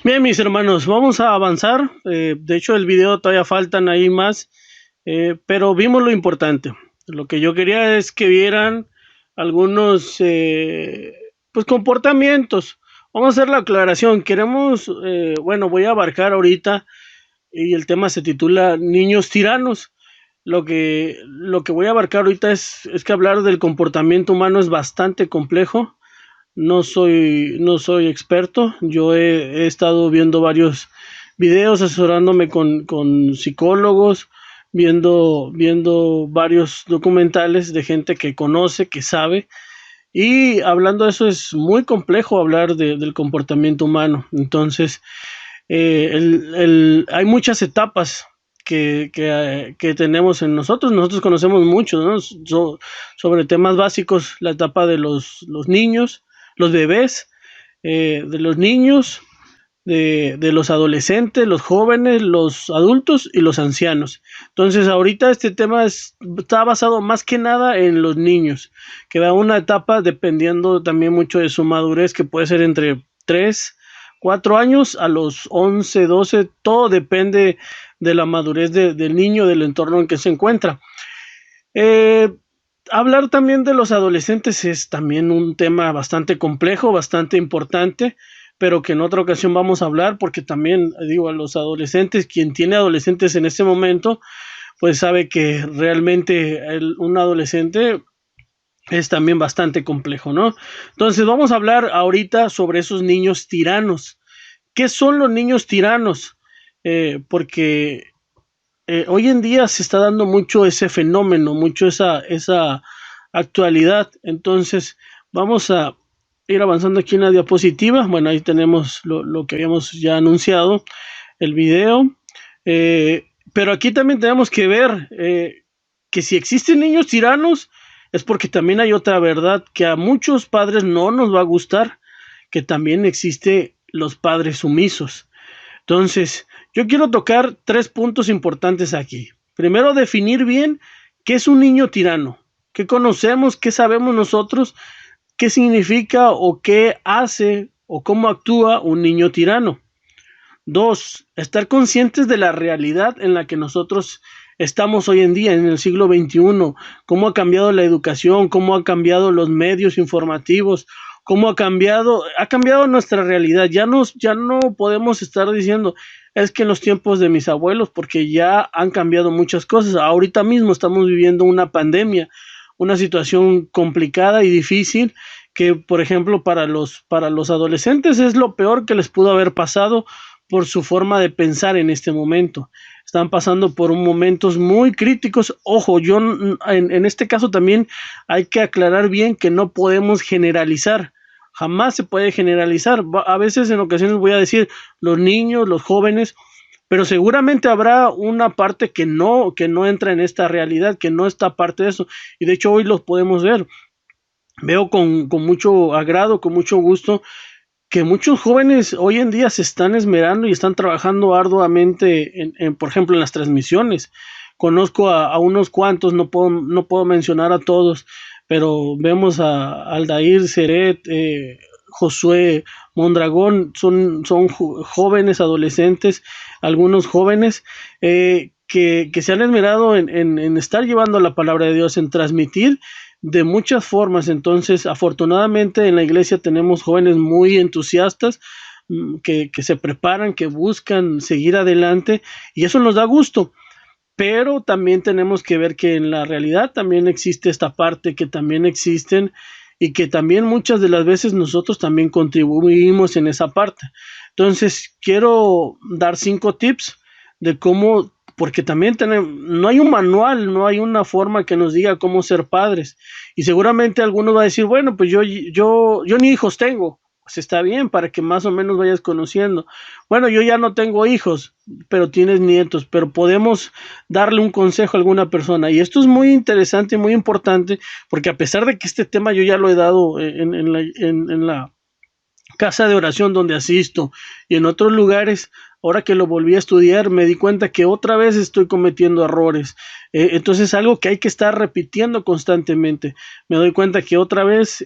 Bien, mis hermanos, vamos a avanzar. De hecho, el video todavía faltan ahí más, pero vimos lo importante. Lo que yo quería es que vieran algunos pues comportamientos. Vamos a hacer la aclaración. Queremos, bueno, voy a abarcar ahorita y el tema se titula Niños tiranos. Lo que voy a abarcar ahorita es que hablar del comportamiento humano es bastante complejo. No soy experto. Yo he estado viendo varios videos, asesorándome con psicólogos, viendo varios documentales de gente que conoce, que sabe. Y hablando de eso, es muy complejo hablar del comportamiento humano. Entonces, hay muchas etapas que tenemos en nosotros. Nosotros conocemos mucho, ¿no? Sobre temas básicos, la etapa de los niños, los bebés, de los niños, de los adolescentes, los jóvenes, los adultos y los ancianos. Entonces, ahorita este tema está basado más que nada en los niños, que va una etapa dependiendo también mucho de su madurez, que puede ser entre 3 4 años a los 11 12. Todo depende de la madurez del niño, del entorno en que se encuentra. Eh, Hablar también de los adolescentes es también un tema bastante complejo, bastante importante, pero que en otra ocasión vamos a hablar, porque también, digo, a los adolescentes, quien tiene adolescentes en este momento, pues sabe que realmente un adolescente es también bastante complejo, ¿no? Entonces vamos a hablar ahorita sobre esos niños tiranos. ¿Qué son los niños tiranos? Porque hoy en día se está dando mucho ese fenómeno, mucho esa actualidad. Entonces, vamos a ir avanzando aquí en la diapositiva. Bueno, ahí tenemos lo que habíamos ya anunciado, el video. Pero aquí también tenemos que ver que si existen niños tiranos, es porque también hay otra verdad que a muchos padres no nos va a gustar, que también existe los padres sumisos. Entonces, yo quiero tocar 3 puntos importantes aquí. Primero, definir bien qué es un niño tirano, qué conocemos, qué sabemos nosotros, qué significa o qué hace o cómo actúa un niño tirano. 2, estar conscientes de la realidad en la que nosotros estamos hoy en día, en el siglo XXI, cómo ha cambiado la educación, cómo han cambiado los medios informativos, cómo ha cambiado nuestra realidad. Ya no podemos estar diciendo, es que en los tiempos de mis abuelos, porque ya han cambiado muchas cosas. Ahorita mismo estamos viviendo una pandemia, una situación complicada y difícil que, por ejemplo, para los adolescentes es lo peor que les pudo haber pasado por su forma de pensar en este momento. Están pasando por momentos muy críticos. Ojo, en este caso también hay que aclarar bien que no podemos generalizar. Jamás se puede generalizar. A veces en ocasiones voy a decir los niños, los jóvenes, pero seguramente habrá una parte que no entra en esta realidad, que no está parte de eso. Y de hecho hoy los podemos ver. Veo con mucho agrado, con mucho gusto, que muchos jóvenes hoy en día se están esmerando y están trabajando arduamente por ejemplo, en las transmisiones. Conozco a unos cuantos, no puedo mencionar a todos, pero vemos a Aldair Seret, Josué Mondragón, son jóvenes, adolescentes, algunos jóvenes que se han esmerado en estar llevando la palabra de Dios, en transmitir de muchas formas. Entonces, afortunadamente en la iglesia tenemos jóvenes muy entusiastas, que se preparan, que buscan seguir adelante, y eso nos da gusto. Pero también tenemos que ver que en la realidad también existe esta parte, que también existen y que también muchas de las veces nosotros también contribuimos en esa parte. Entonces, quiero dar 5 tips de cómo, porque también no hay un manual, no hay una forma que nos diga cómo ser padres. Y seguramente algunos va a decir, bueno, pues yo ni hijos tengo. Pues está bien, para que más o menos vayas conociendo. Bueno, yo ya no tengo hijos, pero tienes nietos, pero podemos darle un consejo a alguna persona. Y esto es muy interesante y muy importante, porque a pesar de que este tema yo ya lo he dado en la casa de oración donde asisto y en otros lugares, ahora que lo volví a estudiar me di cuenta que otra vez estoy cometiendo errores. Entonces, algo que hay que estar repitiendo constantemente. Me doy cuenta que otra vez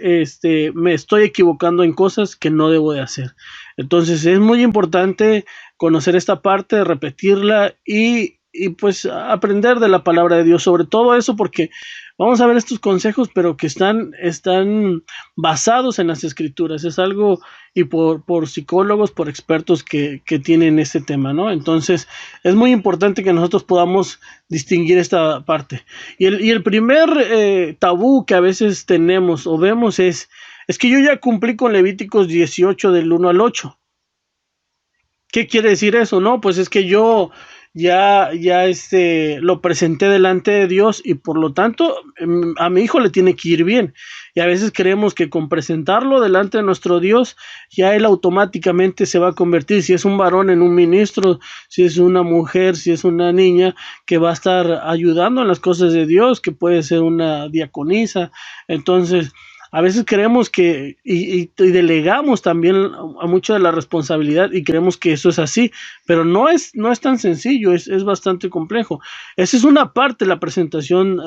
me estoy equivocando en cosas que no debo de hacer. Entonces es muy importante conocer esta parte, repetirla y pues aprender de la palabra de Dios sobre todo eso, porque vamos a ver estos consejos, pero que están basados en las escrituras. Es algo y por psicólogos, por expertos que tienen este tema, ¿no? Entonces es muy importante que nosotros podamos distinguir esta parte. Y el primer tabú que a veces tenemos o vemos es que yo ya cumplí con Levíticos 18 del 1 al 8. ¿Qué quiere decir eso? No, pues es que yo ya lo presenté delante de Dios y por lo tanto a mi hijo le tiene que ir bien. Y a veces creemos que con presentarlo delante de nuestro Dios, ya él automáticamente se va a convertir, si es un varón, en un ministro, si es una mujer, si es una niña, que va a estar ayudando en las cosas de Dios, que puede ser una diaconisa. Entonces, a veces creemos y delegamos también a mucha de la responsabilidad y creemos que eso es así, pero no es tan sencillo, es bastante complejo. Esa es una parte de la presentación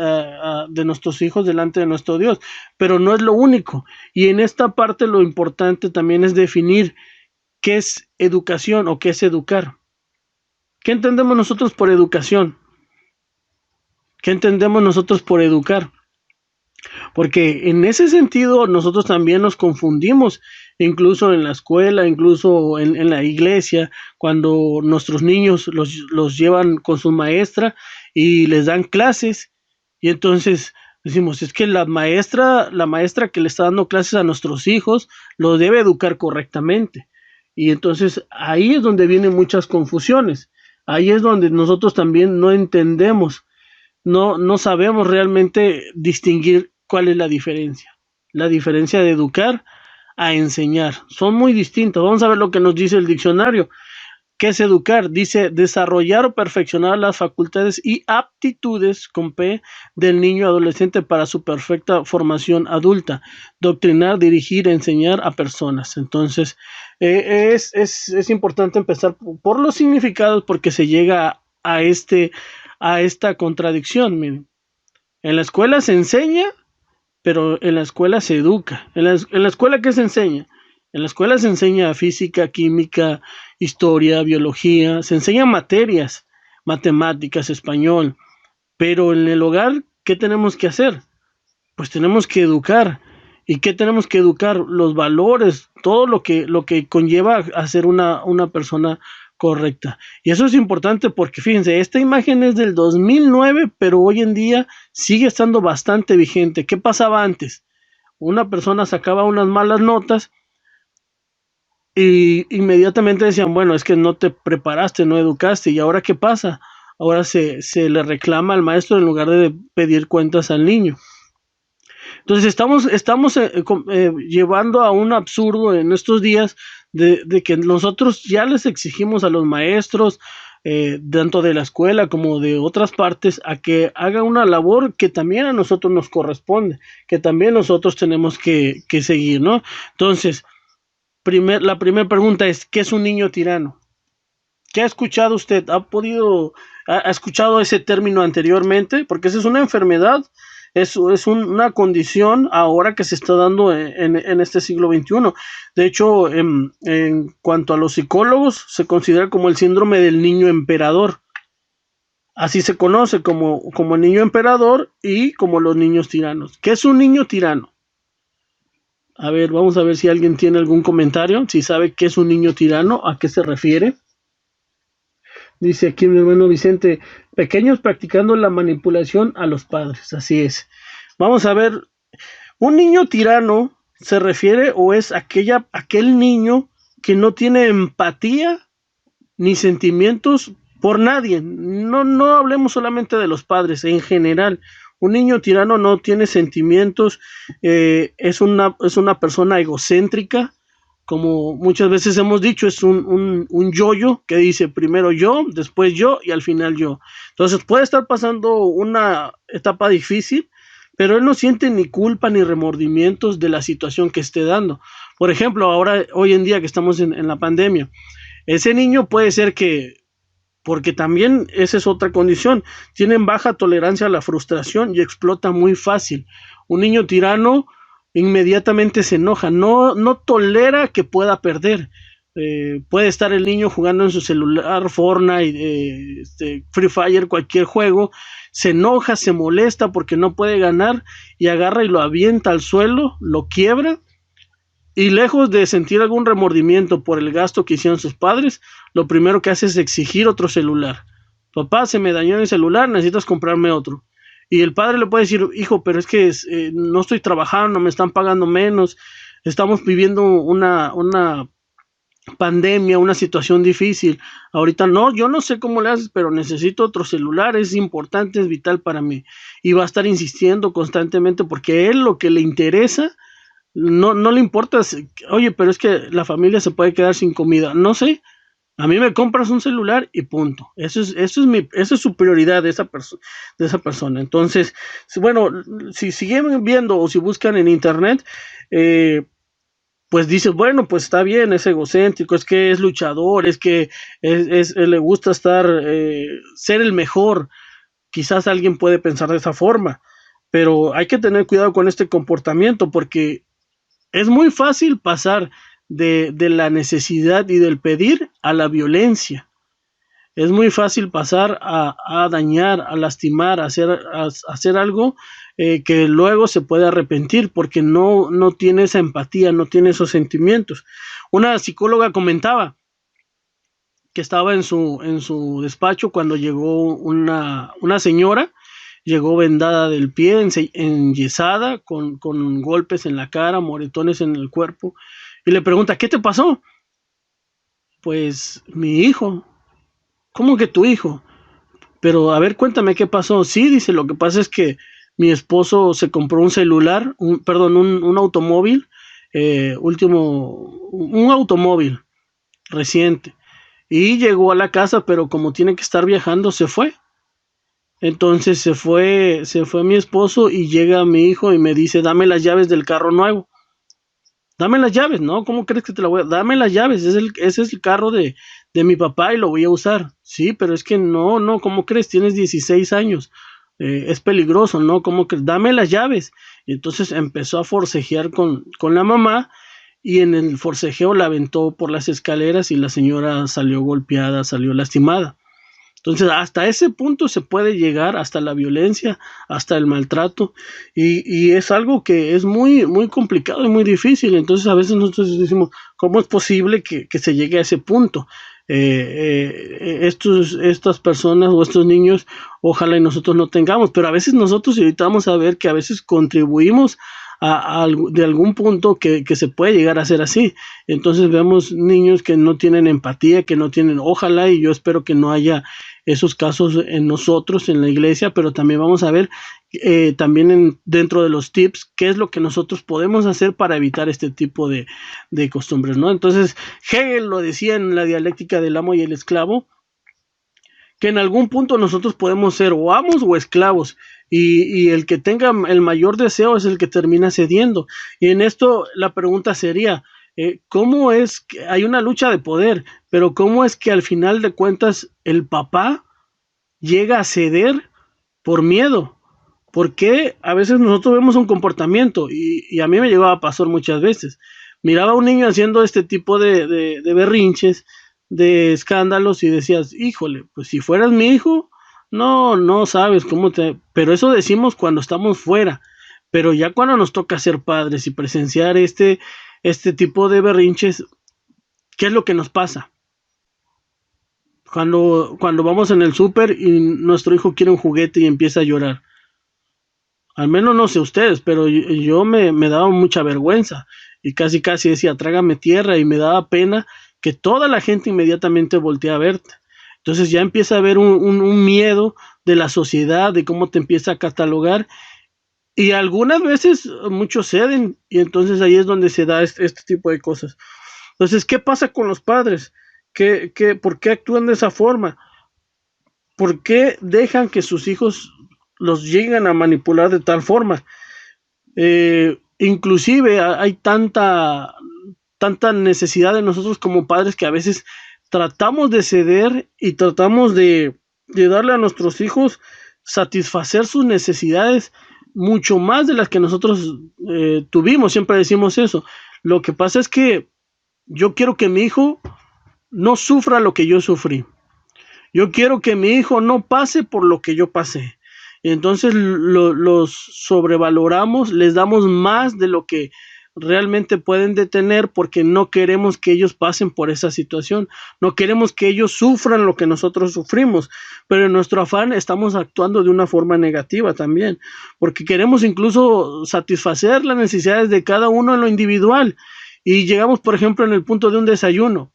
de nuestros hijos delante de nuestro Dios, pero no es lo único. Y en esta parte lo importante también es definir qué es educación o qué es educar. ¿Qué entendemos nosotros por educación? ¿Qué entendemos nosotros por educar? Porque en ese sentido nosotros también nos confundimos, incluso en la escuela, incluso en la iglesia, cuando nuestros niños los llevan con su maestra y les dan clases, y entonces decimos, es que la maestra que le está dando clases a nuestros hijos los debe educar correctamente. Y entonces ahí es donde vienen muchas confusiones. Ahí es donde nosotros también no entendemos, no sabemos realmente distinguir cuál es la diferencia. La diferencia de educar a enseñar. Son muy distintos. Vamos a ver lo que nos dice el diccionario. ¿Qué es educar? Dice desarrollar o perfeccionar las facultades y aptitudes con P del niño adolescente para su perfecta formación adulta. Doctrinar, dirigir, enseñar a personas. Entonces, es importante empezar por los significados porque se llega a esta contradicción. Miren. En la escuela se enseña, pero en la escuela se educa. En la escuela, ¿qué se enseña? En la escuela se enseña física, química, historia, biología, se enseñan materias, matemáticas, español, pero en el hogar, ¿qué tenemos que hacer? Pues tenemos que educar. ¿Y qué tenemos que educar? Los valores, todo lo que conlleva a ser una persona correcta. Y eso es importante porque fíjense, esta imagen es del 2009, pero hoy en día sigue estando bastante vigente. ¿Qué pasaba antes? Una persona sacaba unas malas notas y inmediatamente decían, bueno, es que no te preparaste, no educaste. ¿Y ahora qué pasa? Ahora se le reclama al maestro en lugar de pedir cuentas al niño. Entonces estamos llevando a un absurdo en estos días de que nosotros ya les exigimos a los maestros, tanto de la escuela como de otras partes, a que hagan una labor que también a nosotros nos corresponde, que también nosotros tenemos que seguir, ¿no? Entonces, la primera pregunta es, ¿qué es un niño tirano? ¿Qué ha escuchado usted? ¿Ha escuchado ese término anteriormente? Porque esa es una enfermedad, es una condición ahora que se está dando en este siglo XXI. De hecho, en cuanto a los psicólogos, se considera como el síndrome del niño emperador. Así se conoce como el niño emperador y como los niños tiranos. ¿Qué es un niño tirano? A ver, vamos a ver si alguien tiene algún comentario, si sabe qué es un niño tirano, a qué se refiere. Dice aquí mi hermano Vicente, pequeños practicando la manipulación a los padres. Así es. Vamos a ver, un niño tirano se refiere o es aquel niño que no tiene empatía ni sentimientos por nadie. No hablemos solamente de los padres, en general. Un niño tirano no tiene sentimientos, es una persona egocéntrica, como muchas veces hemos dicho, es un yo-yo que dice primero yo, después yo y al final yo. Entonces puede estar pasando una etapa difícil, pero él no siente ni culpa ni remordimientos de la situación que esté dando. Por ejemplo, hoy en día que estamos en la pandemia, ese niño puede ser porque también esa es otra condición, tienen baja tolerancia a la frustración y explota muy fácil. Un niño tirano inmediatamente se enoja, no tolera que pueda perder. Puede estar el niño jugando en su celular, Fortnite, Free Fire, cualquier juego, se enoja, se molesta porque no puede ganar y agarra y lo avienta al suelo, lo quiebra y lejos de sentir algún remordimiento por el gasto que hicieron sus padres, lo primero que hace es exigir otro celular. Papá, se me dañó el celular, necesitas comprarme otro. Y el padre le puede decir, hijo, pero es que no estoy trabajando, me están pagando menos, estamos viviendo una pandemia, una situación difícil. Ahorita no, yo no sé cómo le haces, pero necesito otro celular, es importante, es vital para mí. Y va a estar insistiendo constantemente porque a él lo que le interesa, no le importa, oye, pero es que la familia se puede quedar sin comida. No sé, a mí me compras un celular y punto. Esa es su prioridad de esa persona. Entonces, bueno, si siguen viendo o si buscan en internet, pues dices, bueno, pues está bien, es egocéntrico, es que es luchador, es que le gusta ser el mejor. Quizás alguien puede pensar de esa forma, pero hay que tener cuidado con este comportamiento porque es muy fácil pasar de la necesidad y del pedir a la violencia. Es muy fácil pasar a dañar, a lastimar, a hacer algo que luego se puede arrepentir porque no tiene esa empatía, no tiene esos sentimientos. Una psicóloga comentaba que estaba en su despacho cuando llegó una señora, llegó vendada del pie, enyesada, con golpes en la cara, moretones en el cuerpo, y le pregunta, ¿qué te pasó? Pues mi hijo. ¿Cómo que tu hijo? Pero a ver, cuéntame qué pasó. Sí, dice, lo que pasa es que mi esposo se compró un celular, perdón, un automóvil, un automóvil reciente. Y llegó a la casa, pero como tiene que estar viajando, se fue. Entonces se fue mi esposo y llega mi hijo y me dice, dame las llaves del carro nuevo. Dame las llaves, ¿no? ¿Cómo crees que te la voy a...? Dame las llaves, ese es el carro de mi papá y lo voy a usar. Sí, pero es que no, ¿cómo crees? Tienes 16 años, es peligroso, ¿no? ¿Cómo crees? Dame las llaves. Y entonces empezó a forcejear con la mamá y en el forcejeo la aventó por las escaleras y la señora salió golpeada, salió lastimada. Entonces, hasta ese punto se puede llegar, hasta la violencia, hasta el maltrato, y es algo que es muy, muy complicado y muy difícil. Entonces, a veces nosotros decimos, ¿cómo es posible que se llegue a ese punto? Estas personas o estos niños, ojalá y nosotros no tengamos, pero a veces nosotros evitamos saber que a veces contribuimos de algún punto que se puede llegar a ser así. Entonces vemos niños que no tienen empatía, que no tienen, ojalá y yo espero que no haya esos casos en nosotros, en la iglesia, pero también vamos a ver también dentro de los tips qué es lo que nosotros podemos hacer para evitar este tipo de costumbres, ¿no? Entonces Hegel lo decía en la dialéctica del amo y el esclavo, que en algún punto nosotros podemos ser o amos o esclavos, y el que tenga el mayor deseo es el que termina cediendo. Y en esto la pregunta sería, ¿cómo es que hay una lucha de poder, pero cómo es que al final de cuentas el papá llega a ceder por miedo? Porque a veces nosotros vemos un comportamiento, y a mí me llegaba a pasar muchas veces. Miraba a un niño haciendo este tipo de berrinches, de escándalos, y decías, híjole, pues si fueras mi hijo, no sabes cómo te... Pero eso decimos cuando estamos fuera, pero ya cuando nos toca ser padres y presenciar este tipo de berrinches, ¿qué es lo que nos pasa? Cuando vamos en el súper y nuestro hijo quiere un juguete y empieza a llorar. Al menos no sé ustedes, pero yo me daba mucha vergüenza y casi decía, trágame tierra, y me daba pena que toda la gente inmediatamente voltea a verte. Entonces ya empieza a haber un miedo de la sociedad, de cómo te empieza a catalogar, y algunas veces muchos ceden, y entonces ahí es donde se da este tipo de cosas. Entonces, ¿qué pasa con los padres? ¿Por qué actúan de esa forma? ¿Por qué dejan que sus hijos los lleguen a manipular de tal forma? Inclusive hay tanta necesidad de nosotros como padres que a veces tratamos de ceder y tratamos de darle a nuestros hijos satisfacer sus necesidades mucho más de las que nosotros tuvimos. Siempre decimos eso. Lo que pasa es que yo quiero que mi hijo no sufra lo que yo sufrí. Yo quiero que mi hijo no pase por lo que yo pasé. Entonces los sobrevaloramos, les damos más de lo que realmente pueden detener porque no queremos que ellos pasen por esa situación. No queremos que ellos sufran lo que nosotros sufrimos. Pero en nuestro afán estamos actuando de una forma negativa también. Porque queremos incluso satisfacer las necesidades de cada uno en lo individual. Y llegamos, por ejemplo, en el punto de un desayuno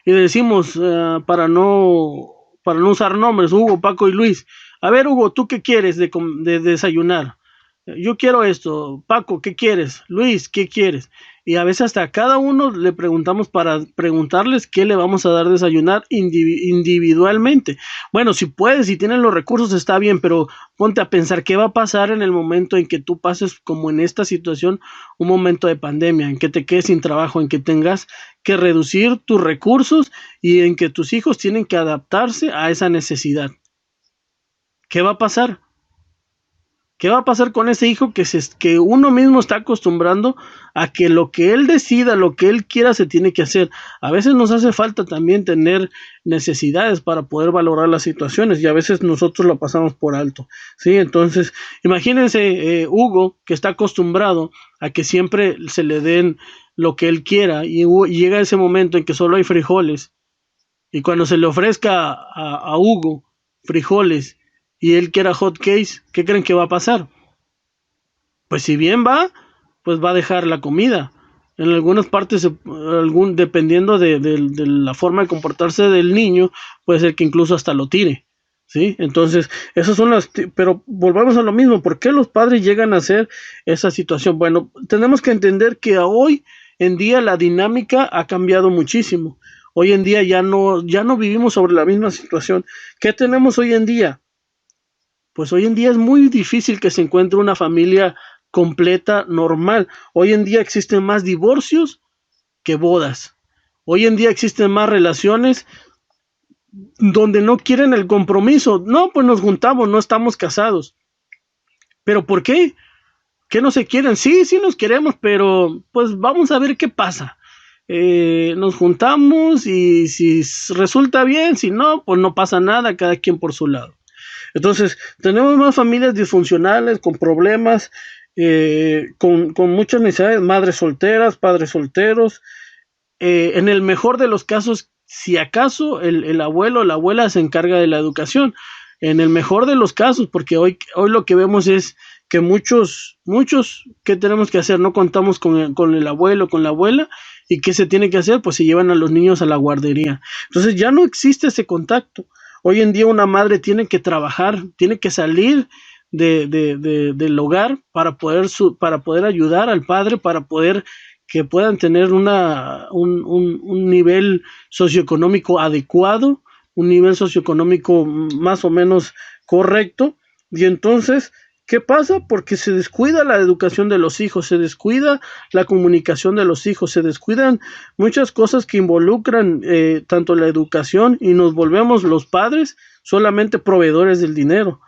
y decimos, para no usar nombres, Hugo, Paco y Luis, a ver, Hugo, ¿tú qué quieres de desayunar? Yo quiero esto. Paco, ¿qué quieres? Luis, ¿qué quieres? Y a veces hasta a cada uno le preguntamos para preguntarles qué le vamos a dar de desayunar individualmente. Bueno, si puedes, si tienen los recursos, está bien, pero ponte a pensar qué va a pasar en el momento en que tú pases, como en esta situación, un momento de pandemia, en que te quedes sin trabajo, en que tengas que reducir tus recursos y en que tus hijos tienen que adaptarse a esa necesidad. ¿Qué va a pasar? ¿Qué va a pasar con ese hijo que uno mismo está acostumbrando a que lo que él decida, lo que él quiera, se tiene que hacer? A veces nos hace falta también tener necesidades para poder valorar las situaciones y a veces nosotros lo pasamos por alto, ¿sí? Entonces, imagínense Hugo, que está acostumbrado a que siempre se le den lo que él quiera y llega ese momento en que solo hay frijoles y cuando se le ofrezca a Hugo frijoles y él quiera hot cakes, ¿qué creen que va a pasar? Pues si bien va, pues va a dejar la comida. En algunas partes, dependiendo de la forma de comportarse del niño, puede ser que incluso hasta lo tire. ¿Sí? Entonces, esas son pero volvamos a lo mismo, ¿por qué los padres llegan a hacer esa situación? Bueno, tenemos que entender que hoy en día la dinámica ha cambiado muchísimo. Hoy en día ya no vivimos sobre la misma situación. ¿Qué tenemos hoy en día? Pues hoy en día es muy difícil que se encuentre una familia completa, normal. Hoy en día existen más divorcios que bodas. Hoy en día existen más relaciones donde no quieren el compromiso. No, pues nos juntamos, no estamos casados. ¿Pero por qué? ¿Qué no se quieren? Sí, sí nos queremos, pero pues vamos a ver qué pasa. Nos juntamos y si resulta bien, si no, pues no pasa nada, cada quien por su lado. Entonces, tenemos más familias disfuncionales, con problemas, con muchas necesidades, madres solteras, padres solteros. En el mejor de los casos, si acaso el abuelo o la abuela se encarga de la educación. En el mejor de los casos, porque hoy lo que vemos es que muchos, ¿qué tenemos que hacer? No contamos con el abuelo, con la abuela, y ¿qué se tiene que hacer? Pues se llevan a los niños a la guardería. Entonces ya no existe ese contacto. Hoy en día una madre tiene que trabajar, tiene que salir del hogar para poder ayudar al padre, para poder que puedan tener un nivel socioeconómico adecuado, un nivel socioeconómico más o menos correcto. Y entonces, ¿qué pasa? Porque se descuida la educación de los hijos, se descuida la comunicación de los hijos, se descuidan muchas cosas que involucran tanto la educación y nos volvemos los padres solamente proveedores del dinero.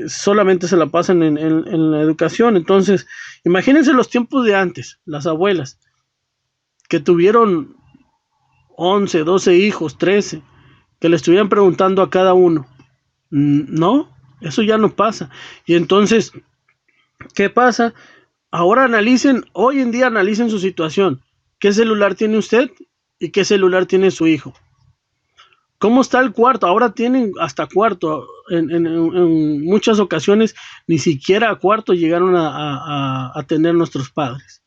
Solamente se la pasan en la educación. Entonces, imagínense los tiempos de antes, las abuelas, que tuvieron 11, 12 hijos, 13, que le estuvieran preguntando a cada uno. No, eso ya no pasa. Y entonces, ¿qué pasa? Ahora hoy en día analicen su situación. ¿Qué celular tiene usted y qué celular tiene su hijo? ¿Cómo está el cuarto? Ahora tienen hasta cuarto. En muchas ocasiones ni siquiera a cuarto llegaron a tener nuestros padres.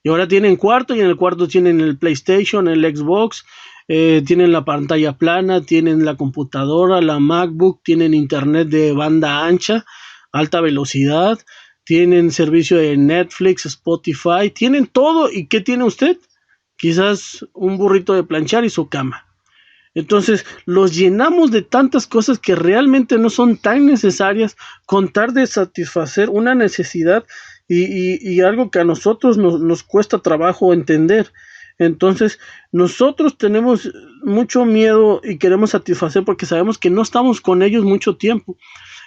Y ahora tienen cuarto y en el cuarto tienen el PlayStation, el Xbox, tienen la pantalla plana, tienen la computadora, la MacBook, tienen internet de banda ancha, alta velocidad, tienen servicio de Netflix, Spotify, tienen todo. ¿Y qué tiene usted? Quizás un burrito de planchar y su cama. Entonces los llenamos de tantas cosas que realmente no son tan necesarias con tal de satisfacer una necesidad y algo que a nosotros nos cuesta trabajo entender. Entonces nosotros tenemos mucho miedo y queremos satisfacer porque sabemos que no estamos con ellos mucho tiempo.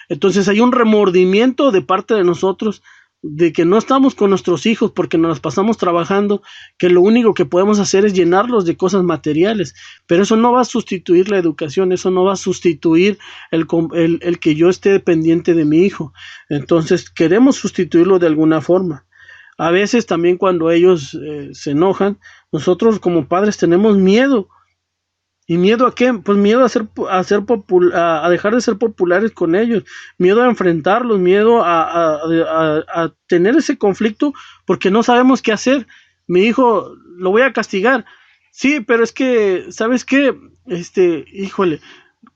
Entonces hay un remordimiento de parte de nosotros de que no estamos con nuestros hijos porque nos las pasamos trabajando, que lo único que podemos hacer es llenarlos de cosas materiales, pero eso no va a sustituir la educación, eso no va a sustituir el que yo esté pendiente de mi hijo. Entonces queremos sustituirlo de alguna forma. A veces también cuando ellos se enojan, nosotros como padres tenemos miedo. ¿Y miedo a qué? Pues miedo a dejar de ser populares con ellos, miedo a enfrentarlos, miedo a tener ese conflicto porque no sabemos qué hacer. Mi hijo lo voy a castigar. Sí, pero es que, ¿sabes qué? Híjole,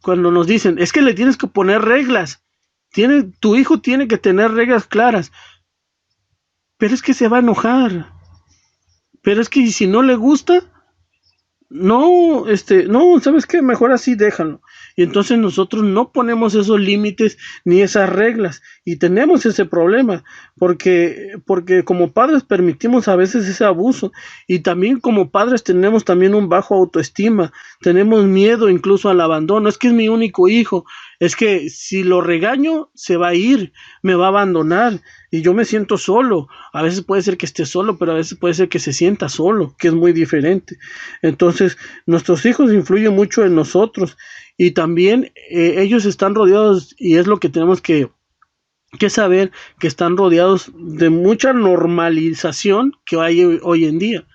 cuando nos dicen, es que le tienes que poner reglas. Tu hijo tiene que tener reglas claras. Pero es que se va a enojar. Pero es que si no le gusta, no, no, ¿sabes qué? Mejor así déjalo. Y entonces nosotros no ponemos esos límites ni esas reglas y tenemos ese problema porque como padres permitimos a veces ese abuso y también como padres tenemos también un bajo autoestima, tenemos miedo incluso al abandono. Es que es mi único hijo, es que si lo regaño se va a ir, me va a abandonar y yo me siento solo. A veces puede ser que esté solo, pero a veces puede ser que se sienta solo, que es muy diferente. Entonces, nuestros hijos influyen mucho en nosotros y también ellos están rodeados, y es lo que tenemos que saber, que están rodeados de mucha normalización que hay hoy en día.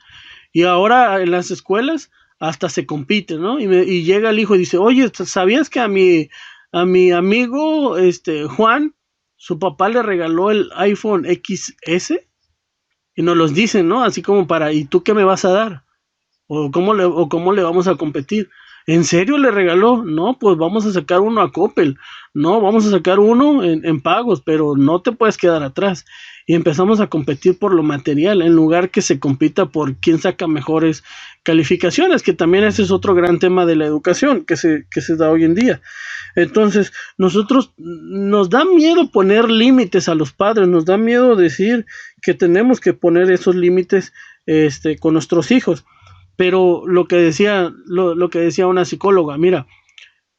Y ahora en las escuelas hasta se compite, ¿no? Y llega el hijo y dice, oye, ¿sabías que a mi amigo Juan, su papá le regaló el iPhone XS? Y nos los dicen, ¿no? Así como ¿y tú qué me vas a dar? ¿O cómo le vamos a competir? ¿En serio le regaló? No, pues vamos a sacar uno a Coppel. No, vamos a sacar uno en pagos, pero no te puedes quedar atrás. Y empezamos a competir por lo material, en lugar que se compita por quién saca mejores calificaciones, que también ese es otro gran tema de la educación que se da hoy en día. Entonces, nosotros nos da miedo poner límites a los padres, nos da miedo decir que tenemos que poner esos límites con nuestros hijos. Pero lo que decía una psicóloga, mira,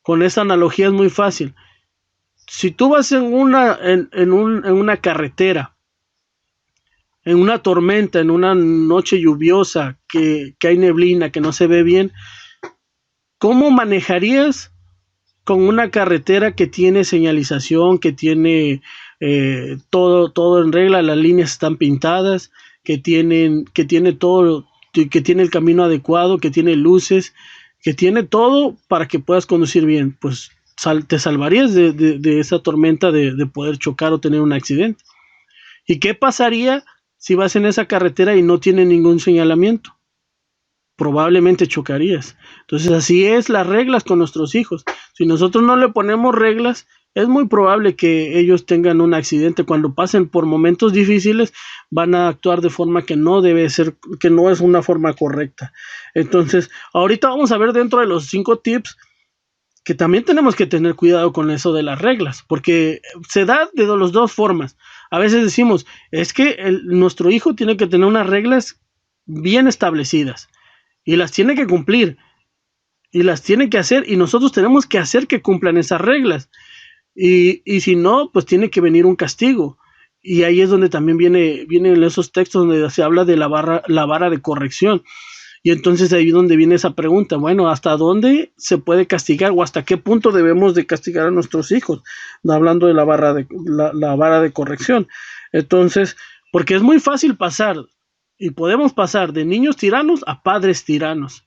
con esta analogía es muy fácil. Si tú vas en una carretera, en una tormenta, en una noche lluviosa, que hay neblina, que no se ve bien, ¿cómo manejarías con una carretera que tiene señalización, que tiene todo en regla, las líneas están pintadas, que tiene todo, que tiene el camino adecuado, que tiene luces, que tiene todo para que puedas conducir bien? Pues te salvarías de esa tormenta de poder chocar o tener un accidente. ¿Y qué pasaría si vas en esa carretera y no tiene ningún señalamiento? Probablemente chocarías. Entonces así es las reglas con nuestros hijos. Si nosotros no le ponemos reglas, es muy probable que ellos tengan un accidente. Cuando pasen por momentos difíciles, van a actuar de forma que no debe ser, que no es una forma correcta. Entonces, ahorita vamos a ver dentro de los 5 tips que también tenemos que tener cuidado con eso de las reglas, porque se da de las dos formas. A veces decimos, es que nuestro hijo tiene que tener unas reglas bien establecidas y las tiene que cumplir y las tiene que hacer, y nosotros tenemos que hacer que cumplan esas reglas. Y si no, pues tiene que venir un castigo. Y ahí es donde también vienen esos textos donde se habla de la vara de corrección. Y entonces ahí es donde viene esa pregunta, bueno, ¿hasta dónde se puede castigar o hasta qué punto debemos de castigar a nuestros hijos? Hablando de la vara de corrección. Entonces, porque es muy fácil pasar, y podemos pasar de niños tiranos a padres tiranos.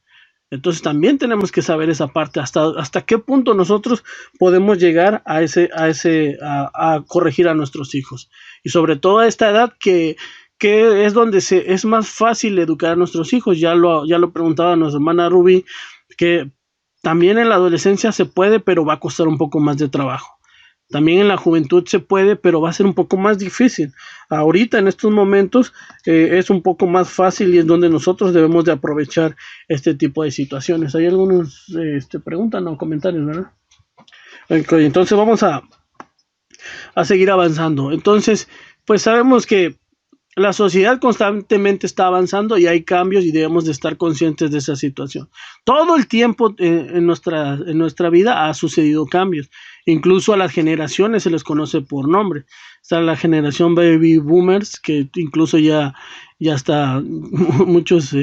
Entonces también tenemos que saber esa parte, hasta qué punto nosotros podemos llegar a corregir a nuestros hijos. Y sobre todo a esta edad que es donde es más fácil educar a nuestros hijos. Ya lo preguntaba nuestra hermana Ruby, que también en la adolescencia se puede, pero va a costar un poco más de trabajo. También en la juventud se puede, pero va a ser un poco más difícil. Ahorita, en estos momentos, es un poco más fácil y es donde nosotros debemos de aprovechar este tipo de situaciones. Hay algunos preguntas o comentarios, ¿verdad? Okay, entonces vamos a seguir avanzando. Entonces, pues sabemos que La sociedad constantemente está avanzando y hay cambios y debemos de estar conscientes de esa situación. Todo el tiempo en nuestra vida ha sucedido cambios. Incluso a las generaciones se les conoce por nombre. Está la generación baby boomers, que incluso ya está, muchos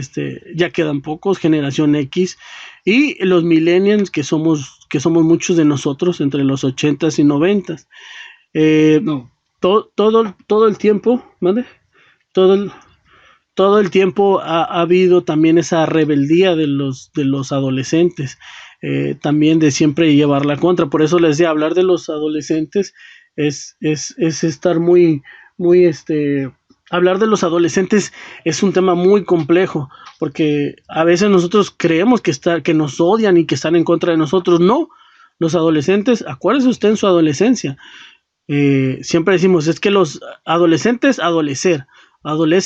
ya quedan pocos, generación X, y los millennials, que somos muchos de nosotros entre los 80s y 90s. No. Todo el tiempo, ¿vale? todo el, todo el tiempo ha habido también esa rebeldía de los adolescentes, también de siempre llevar la contra. Por eso les decía, hablar de los adolescentes es estar hablar de los adolescentes es un tema muy complejo, porque a veces nosotros creemos que nos odian y que están en contra de nosotros. No, los adolescentes, acuérdese usted en su adolescencia, siempre decimos, es que los adolescentes adolece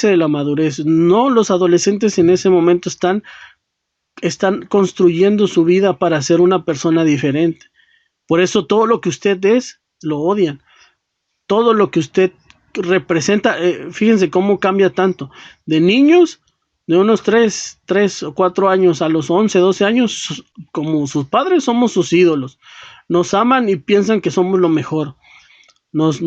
de la madurez. No, los adolescentes en ese momento están construyendo su vida para ser una persona diferente. Por eso todo lo que usted es, lo odian. Todo lo que usted representa, fíjense cómo cambia tanto. De niños, de unos 3 o 4 años a los 11, 12 años, como sus padres, somos sus ídolos. Nos aman y piensan que somos lo mejor. Nos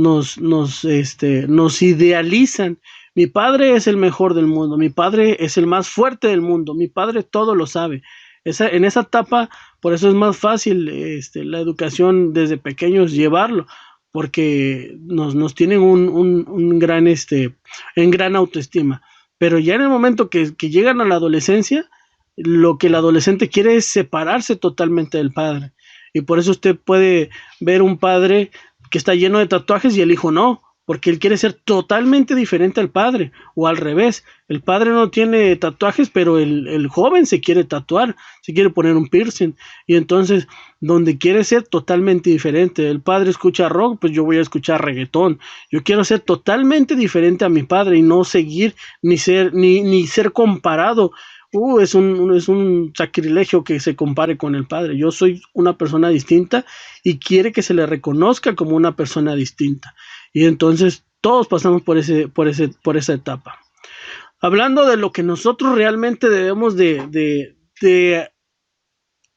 idealizan. Mi padre es el mejor del mundo, mi padre es el más fuerte del mundo, mi padre todo lo sabe. En esa etapa, por eso es más fácil la educación desde pequeños llevarlo, porque nos tienen un gran, en gran autoestima. Pero ya en el momento que llegan a la adolescencia, lo que el adolescente quiere es separarse totalmente del padre. Y por eso usted puede ver un padre que está lleno de tatuajes y el hijo no, porque él quiere ser totalmente diferente al padre, o al revés, el padre no tiene tatuajes, pero el joven se quiere tatuar, se quiere poner un piercing, y entonces, donde quiere ser totalmente diferente, el padre escucha rock, pues yo voy a escuchar reggaetón, yo quiero ser totalmente diferente a mi padre, y no seguir, ni ser comparado. Es un sacrilegio que se compare con el padre. Yo soy una persona distinta y quiere que se le reconozca como una persona distinta. Y entonces todos pasamos por esa etapa. Hablando de lo que nosotros realmente debemos de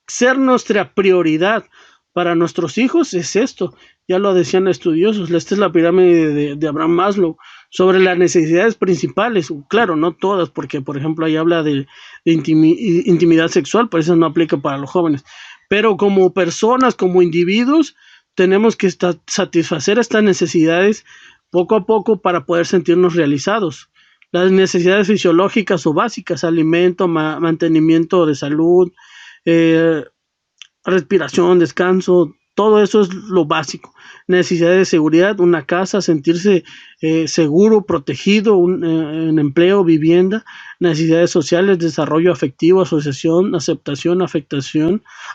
ser nuestra prioridad para nuestros hijos, es esto. Ya lo decían estudiosos, esta es la pirámide de Abraham Maslow, sobre las necesidades principales. Claro, no todas, porque por ejemplo ahí habla de intimidad sexual, por eso no aplica para los jóvenes. Pero como personas, como individuos, tenemos que satisfacer estas necesidades poco a poco para poder sentirnos realizados. Las necesidades fisiológicas o básicas, alimento, mantenimiento de salud, respiración, descanso, todo eso es lo básico. Necesidades de seguridad, una casa, sentirse seguro, protegido, un empleo, vivienda. Necesidades sociales, desarrollo afectivo, asociación, aceptación,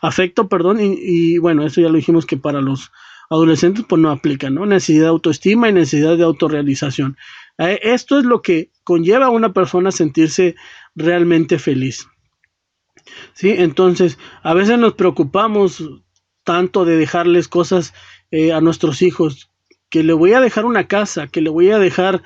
afecto, perdón, y bueno, eso ya lo dijimos que para los adolescentes pues no aplica, ¿no? Necesidad de autoestima y necesidad de autorrealización. Esto es lo que conlleva a una persona a sentirse realmente feliz. ¿Sí? Entonces, a veces nos preocupamos tanto de dejarles cosas a nuestros hijos, que le voy a dejar una casa, que le voy a dejar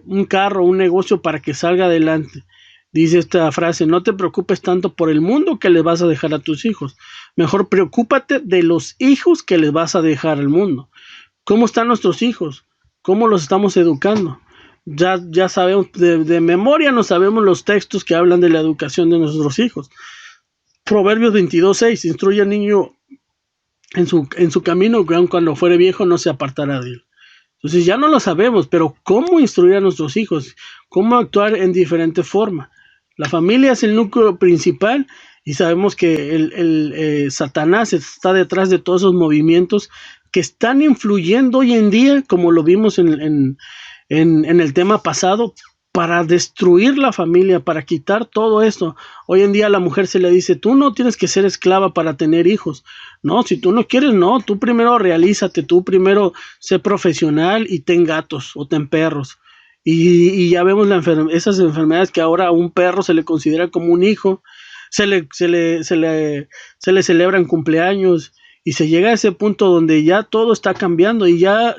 un carro, un negocio para que salga adelante. Dice esta frase, no te preocupes tanto por el mundo que les vas a dejar a tus hijos, mejor preocúpate de los hijos que les vas a dejar al mundo. ¿Cómo están nuestros hijos? ¿Cómo los estamos educando? Ya sabemos, de memoria no sabemos los textos que hablan de la educación de nuestros hijos. Proverbios 22:6, instruye al niño en su camino, que aun cuando fuere viejo no se apartará de él. Entonces ya no lo sabemos, pero ¿cómo instruir a nuestros hijos? ¿Cómo actuar en diferente forma? La familia es el núcleo principal y sabemos que el Satanás está detrás de todos esos movimientos que están influyendo hoy en día, como lo vimos en el tema pasado, para destruir la familia, para quitar todo esto. Hoy en día a la mujer se le dice, tú no tienes que ser esclava para tener hijos. No, si tú no quieres, no, tú primero realízate, tú primero sé profesional y ten gatos o ten perros. Y ya vemos esas enfermedades que ahora a un perro se le considera como un hijo, se le celebran cumpleaños y se llega a ese punto donde ya todo está cambiando y ya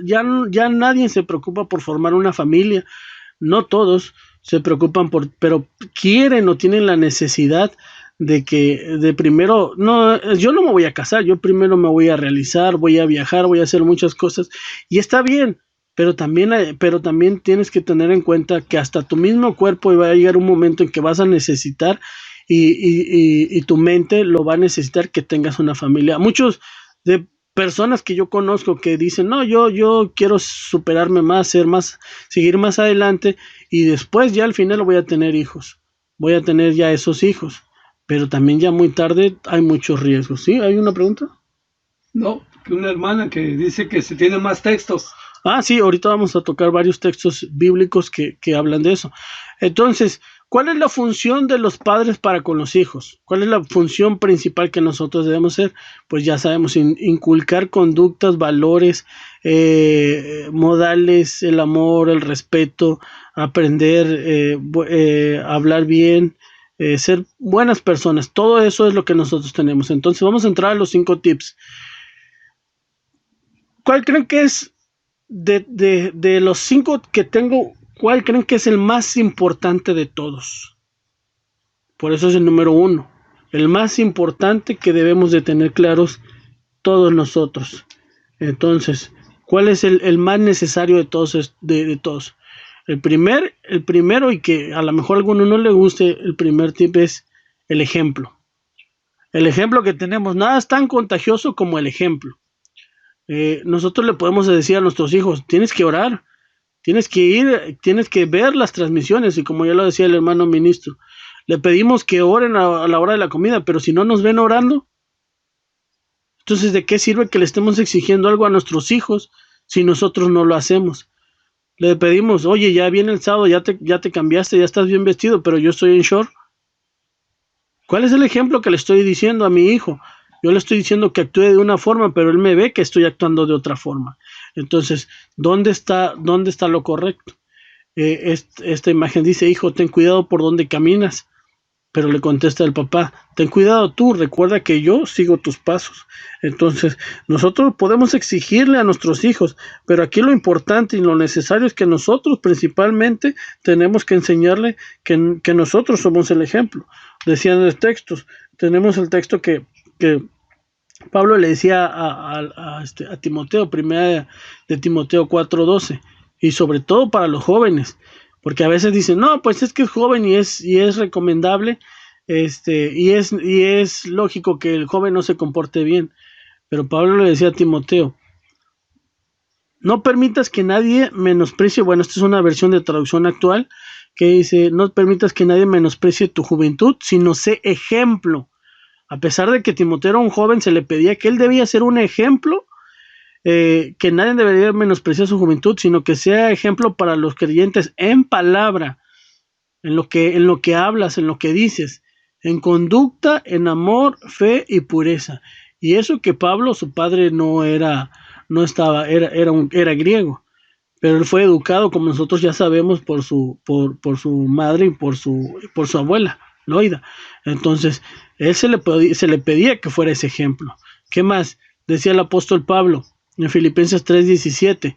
nadie se preocupa por formar una familia. no todos se preocupan pero quieren o tienen la necesidad de primero, no, yo no me voy a casar, yo primero me voy a realizar, voy a viajar, voy a hacer muchas cosas, y está bien, pero también tienes que tener en cuenta que hasta tu mismo cuerpo va a llegar un momento en que vas a necesitar y tu mente lo va a necesitar, que tengas una familia. Muchos de personas que yo conozco que dicen, no, yo quiero superarme más, ser más, seguir más adelante, y después ya al final voy a tener hijos, voy a tener ya esos hijos, pero también ya muy tarde hay muchos riesgos. ¿Sí? ¿Hay una pregunta? No, que una hermana que dice que se tienen más textos. Sí, ahorita vamos a tocar varios textos bíblicos que hablan de eso. Entonces, ¿cuál es la función de los padres para con los hijos? ¿Cuál es la función principal que nosotros debemos hacer? Pues ya sabemos, inculcar conductas, valores, modales, el amor, el respeto, aprender, hablar bien, ser buenas personas. Todo eso es lo que nosotros tenemos. Entonces, vamos a entrar a los 5 tips. ¿Cuál creen que es de los 5 que tengo, cuál creen que es el más importante de todos? Por eso es el número 1, el más importante que debemos de tener claros todos nosotros. Entonces, ¿cuál es el más necesario de todos? De todos. El primero, y que a lo mejor a alguno no le guste, el primer tip es el ejemplo. El ejemplo que tenemos, nada es tan contagioso como el ejemplo. Nosotros le podemos decir a nuestros hijos, tienes que orar, tienes que ir, tienes que ver las transmisiones, y como ya lo decía el hermano ministro, le pedimos que oren a la hora de la comida, pero si no nos ven orando, entonces ¿de qué sirve que le estemos exigiendo algo a nuestros hijos si nosotros no lo hacemos? Le pedimos, oye, ya viene el sábado, ya te cambiaste, ya estás bien vestido, pero yo estoy en short. ¿Cuál es el ejemplo que le estoy diciendo a mi hijo? Yo le estoy diciendo que actúe de una forma, pero él me ve que estoy actuando de otra forma. Entonces, ¿dónde está lo correcto? Esta imagen dice, hijo, ten cuidado por donde caminas. Pero le contesta el papá, ten cuidado tú, recuerda que yo sigo tus pasos. Entonces, nosotros podemos exigirle a nuestros hijos, pero aquí lo importante y lo necesario es que nosotros principalmente tenemos que enseñarle que nosotros somos el ejemplo. Decían los textos, tenemos el texto que Pablo le decía a Timoteo, primera de Timoteo 4:12, y sobre todo para los jóvenes, porque a veces dicen, no, pues es que es joven y es recomendable, y es lógico que el joven no se comporte bien, pero Pablo le decía a Timoteo, no permitas que nadie menosprecie, bueno, esta es una versión de traducción actual, que dice, no permitas que nadie menosprecie tu juventud, sino sé ejemplo. A pesar de que Timoteo era un joven, se le pedía que él debía ser un ejemplo, que nadie debería menospreciar su juventud, sino que sea ejemplo para los creyentes en palabra, en lo que hablas, en lo que dices, en conducta, en amor, fe y pureza. Y eso que Pablo, su padre era griego, pero él fue educado, como nosotros ya sabemos, por su madre y por su abuela, Loida. Entonces, él se le pedía que fuera ese ejemplo. ¿Qué más? Decía el apóstol Pablo en Filipenses 3:17,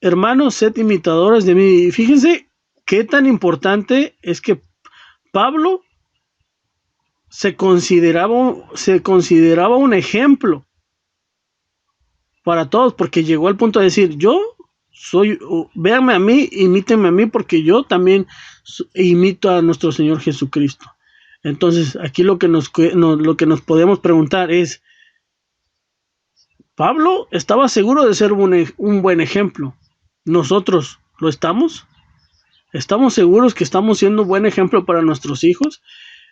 hermanos, sed imitadores de mí. Y fíjense qué tan importante es que Pablo se consideraba un ejemplo para todos, porque llegó al punto de decir, yo véanme a mí, imítenme a mí, porque yo también imito a nuestro Señor Jesucristo. Entonces, aquí lo que nos podemos preguntar es, ¿Pablo estaba seguro de ser un buen ejemplo? ¿Nosotros lo estamos? ¿Estamos seguros que estamos siendo un buen ejemplo para nuestros hijos?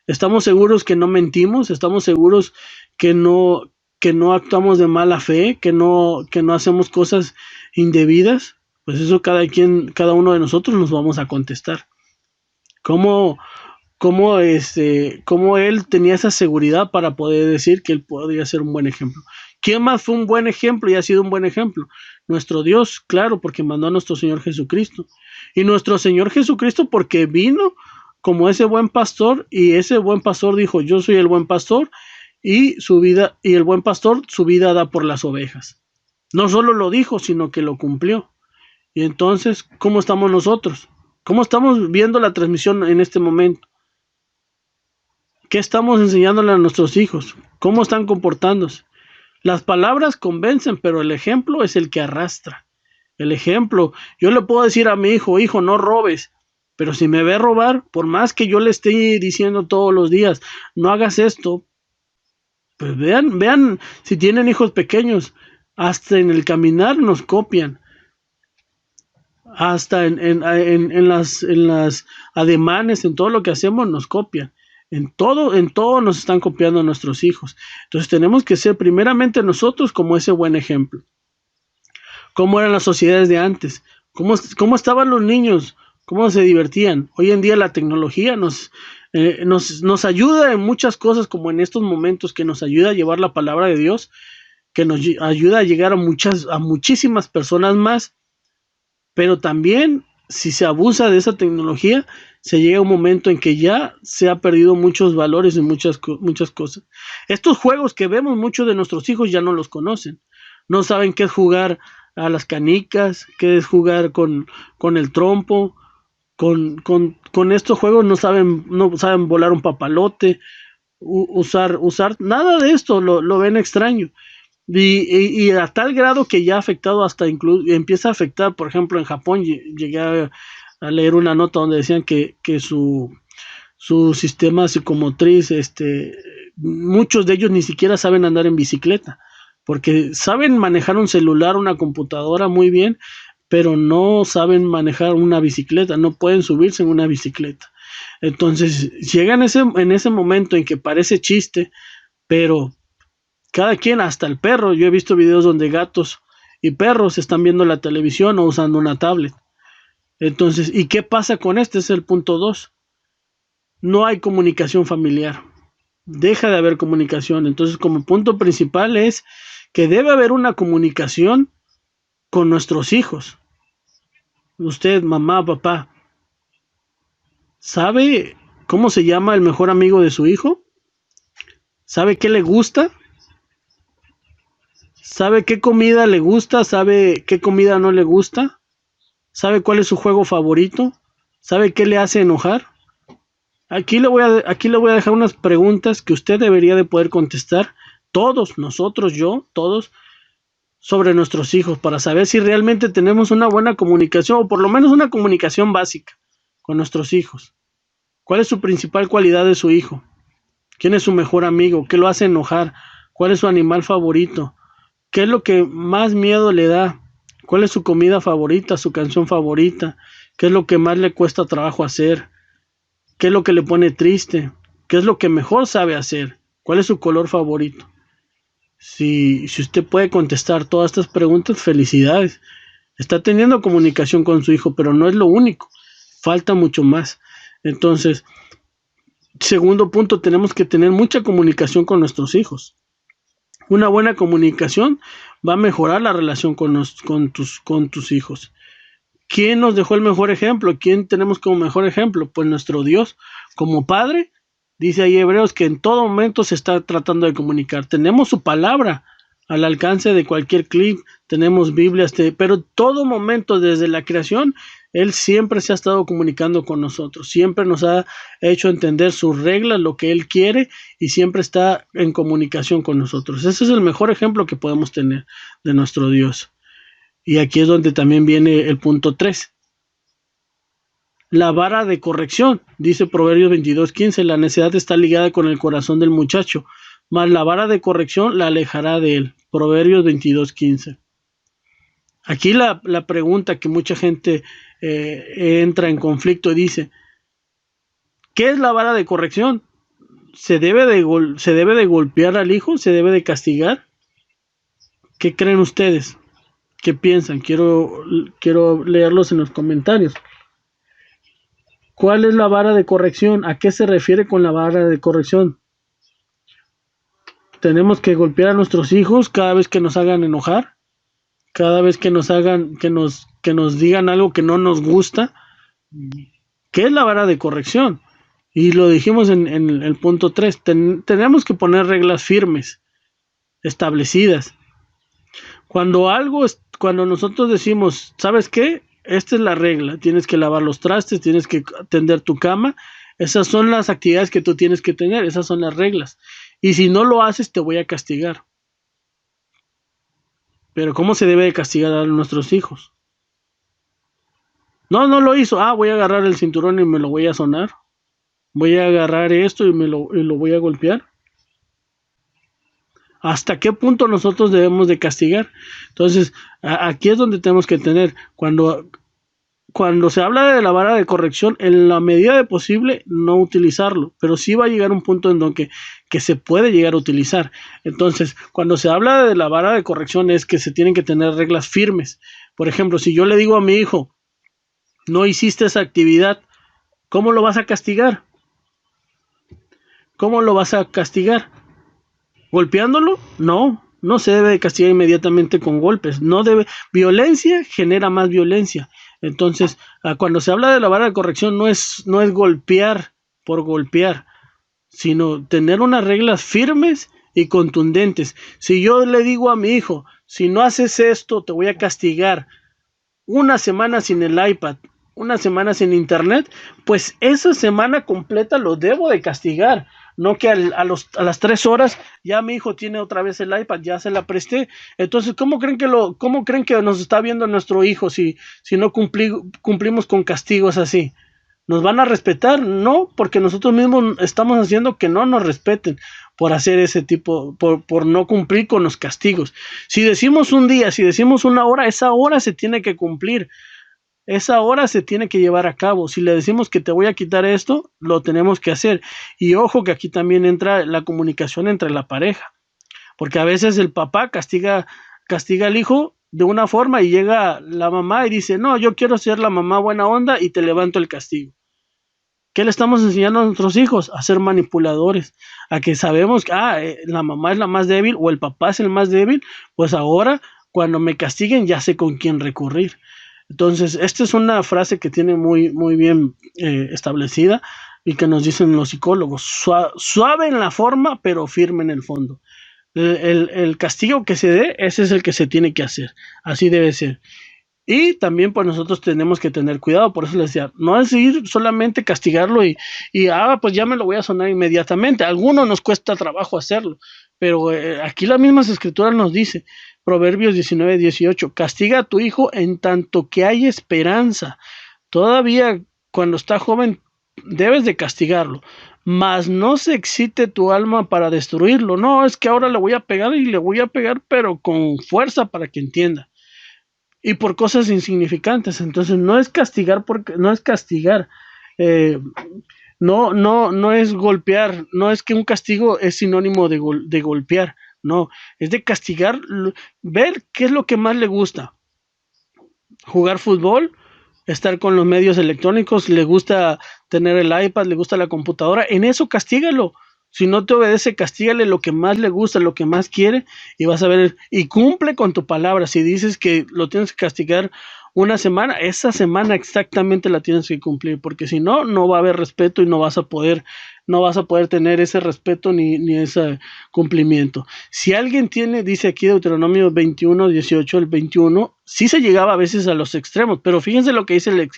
¿Estamos seguros que no mentimos? ¿Estamos seguros que no actuamos de mala fe? ¿Que no hacemos cosas indebidas? Pues eso cada uno de nosotros nos vamos a contestar. ¿Cómo él tenía esa seguridad para poder decir que él podría ser un buen ejemplo? ¿Quién más fue un buen ejemplo y ha sido un buen ejemplo? Nuestro Dios, claro, porque mandó a nuestro Señor Jesucristo. Y nuestro Señor Jesucristo porque vino como ese buen pastor, y ese buen pastor dijo, yo soy el buen pastor, y el buen pastor su vida da por las ovejas. No solo lo dijo, sino que lo cumplió. Y entonces, ¿cómo estamos nosotros? ¿Cómo estamos viendo la transmisión en este momento? ¿Qué estamos enseñándole a nuestros hijos? ¿Cómo están comportándose? Las palabras convencen, pero el ejemplo es el que arrastra. El ejemplo, yo le puedo decir a mi hijo, hijo, no robes, pero si me ve robar, por más que yo le esté diciendo todos los días, no hagas esto, pues vean, si tienen hijos pequeños, hasta en el caminar nos copian, hasta en las ademanes, en todo lo que hacemos nos copian. En todo nos están copiando a nuestros hijos. Entonces tenemos que ser primeramente nosotros como ese buen ejemplo. ¿Cómo eran las sociedades de antes? ¿Cómo estaban los niños? ¿Cómo se divertían? Hoy en día la tecnología nos ayuda en muchas cosas, como en estos momentos, que nos ayuda a llevar la palabra de Dios, que nos ayuda a llegar a muchísimas personas más, pero también si se abusa de esa tecnología, se llega a un momento en que ya se ha perdido muchos valores y muchas cosas. Estos juegos que vemos, muchos de nuestros hijos ya no los conocen. No saben qué es jugar a las canicas, qué es jugar con el trompo. Con estos juegos no saben volar un papalote, usar nada de esto, lo ven extraño. Y a tal grado que ya ha afectado hasta empieza a afectar, por ejemplo, en Japón llegué a leer una nota donde decían que su sistema psicomotriz, muchos de ellos ni siquiera saben andar en bicicleta, porque saben manejar un celular, una computadora muy bien, pero no saben manejar una bicicleta, no pueden subirse en una bicicleta. Entonces llegan en ese momento en que parece chiste, pero cada quien, hasta el perro, yo he visto videos donde gatos y perros están viendo la televisión o usando una tablet. Entonces, ¿y qué pasa con este? Es el punto 2. No hay comunicación familiar. Deja de haber comunicación. Entonces, como punto principal es que debe haber una comunicación con nuestros hijos. Usted, mamá, papá, ¿sabe cómo se llama el mejor amigo de su hijo? ¿Sabe qué le gusta? ¿Sabe qué comida le gusta? ¿Sabe qué comida no le gusta? ¿Sabe cuál es su juego favorito? ¿Sabe qué le hace enojar? Aquí le voy a dejar unas preguntas que usted debería de poder contestar, todos, nosotros, yo, todos, sobre nuestros hijos, para saber si realmente tenemos una buena comunicación, o por lo menos una comunicación básica con nuestros hijos. ¿Cuál es su principal cualidad de su hijo? ¿Quién es su mejor amigo? ¿Qué lo hace enojar? ¿Cuál es su animal favorito? ¿Qué es lo que más miedo le da? ¿Cuál es su comida favorita, su canción favorita? ¿Qué es lo que más le cuesta trabajo hacer? ¿Qué es lo que le pone triste? ¿Qué es lo que mejor sabe hacer? ¿Cuál es su color favorito? Si usted puede contestar todas estas preguntas, felicidades. Está teniendo comunicación con su hijo, pero no es lo único. Falta mucho más. Entonces, segundo punto, tenemos que tener mucha comunicación con nuestros hijos. Una buena comunicación va a mejorar la relación con tus hijos. ¿Quién nos dejó el mejor ejemplo? ¿Quién tenemos como mejor ejemplo? Pues nuestro Dios. Como Padre, dice ahí Hebreos que en todo momento se está tratando de comunicar. Tenemos su palabra al alcance de cualquier clip, tenemos Biblias, pero todo momento desde la creación, Él siempre se ha estado comunicando con nosotros, siempre nos ha hecho entender sus reglas, lo que Él quiere, y siempre está en comunicación con nosotros. Ese es el mejor ejemplo que podemos tener de nuestro Dios. Y aquí es donde también viene el punto 3. La vara de corrección, dice Proverbios 22:15, la necedad está ligada con el corazón del muchacho, mas la vara de corrección la alejará de él. Proverbios 22:15. Aquí la pregunta que mucha gente entra en conflicto y dice, ¿qué es la vara de corrección? ¿Se debe de golpear al hijo? ¿Se debe de castigar? ¿Qué creen ustedes? ¿Qué piensan? Quiero leerlos en los comentarios. ¿Cuál es la vara de corrección? ¿A qué se refiere con la vara de corrección? ¿Tenemos que golpear a nuestros hijos cada vez que nos hagan enojar? ¿Cada vez que nos hagan, que nos digan algo que no nos gusta? ¿Qué es la vara de corrección? Y lo dijimos en el punto 3. Tenemos que poner reglas firmes, establecidas. Cuando nosotros decimos, ¿sabes qué? esta es la regla, tienes que lavar los trastes, tienes que tender tu cama, esas son las actividades que tú tienes que tener, esas son las reglas. Y si no lo haces, te voy a castigar. Pero ¿cómo se debe de castigar a nuestros hijos? No, no lo hizo. Voy a agarrar el cinturón y me lo voy a sonar. Voy a agarrar esto y lo voy a golpear. ¿Hasta qué punto nosotros debemos de castigar? Entonces, aquí es donde tenemos que tener, cuando se habla de la vara de corrección, en la medida de posible, no utilizarlo, pero sí va a llegar un punto en donde que se puede llegar a utilizar. Entonces, cuando se habla de la vara de corrección es que se tienen que tener reglas firmes. Por ejemplo, si yo le digo a mi hijo, no hiciste esa actividad, ¿cómo lo vas a castigar? ¿Cómo lo vas a castigar? ¿Golpeándolo? No, no se debe de castigar inmediatamente con golpes. No debe. Violencia genera más violencia. Entonces, cuando se habla de la vara de corrección, no es golpear por golpear, sino tener unas reglas firmes y contundentes. Si yo le digo a mi hijo, si no haces esto, te voy a castigar una semana sin el iPad, una semana sin internet, pues esa semana completa lo debo de castigar. No que a las 3 horas ya mi hijo tiene otra vez el iPad, ya se la presté. Entonces, ¿cómo creen que nos está viendo nuestro hijo si no cumplimos con castigos así? ¿Nos van a respetar? No, porque nosotros mismos estamos haciendo que no nos respeten por hacer ese tipo, por no cumplir con los castigos. Si decimos un día, si decimos una hora, esa hora se tiene que cumplir. Esa hora se tiene que llevar a cabo. Si le decimos que te voy a quitar esto, lo tenemos que hacer. Y ojo que aquí también entra la comunicación entre la pareja. Porque a veces el papá castiga al hijo de una forma y llega la mamá y dice, no, yo quiero ser la mamá buena onda y te levanto el castigo. ¿Qué le estamos enseñando a nuestros hijos? A ser manipuladores, a que sabemos que la mamá es la más débil o el papá es el más débil, pues ahora cuando me castiguen ya sé con quién recurrir. Entonces, esta es una frase que tiene muy, muy bien establecida y que nos dicen los psicólogos, suave en la forma, pero firme en el fondo. El castigo que se dé, ese es el que se tiene que hacer, así debe ser. Y también pues nosotros tenemos que tener cuidado, por eso les decía, no es ir solamente castigarlo y pues ya me lo voy a sonar inmediatamente. A algunos nos cuesta trabajo hacerlo, pero aquí las mismas escrituras nos dice, Proverbios 19:18, castiga a tu hijo en tanto que hay esperanza. Todavía cuando está joven debes de castigarlo, mas no se excite tu alma para destruirlo. No, es que ahora le voy a pegar y le voy a pegar, pero con fuerza para que entienda y por cosas insignificantes. Entonces no es castigar porque no es castigar, no es golpear, no es que un castigo es sinónimo de golpear, no, es de castigar, ver qué es lo que más le gusta, jugar fútbol, estar con los medios electrónicos, le gusta tener el iPad, le gusta la computadora, en eso castígalo. Si no te obedece, castígale lo que más le gusta, lo que más quiere, y vas a ver, y cumple con tu palabra. Si dices que lo tienes que castigar una semana, esa semana exactamente la tienes que cumplir, porque si no, no va a haber respeto y no vas a poder tener ese respeto ni ese cumplimiento. Si alguien tiene, dice aquí Deuteronomio 21:18, el 21, sí se llegaba a veces a los extremos, pero fíjense lo que dice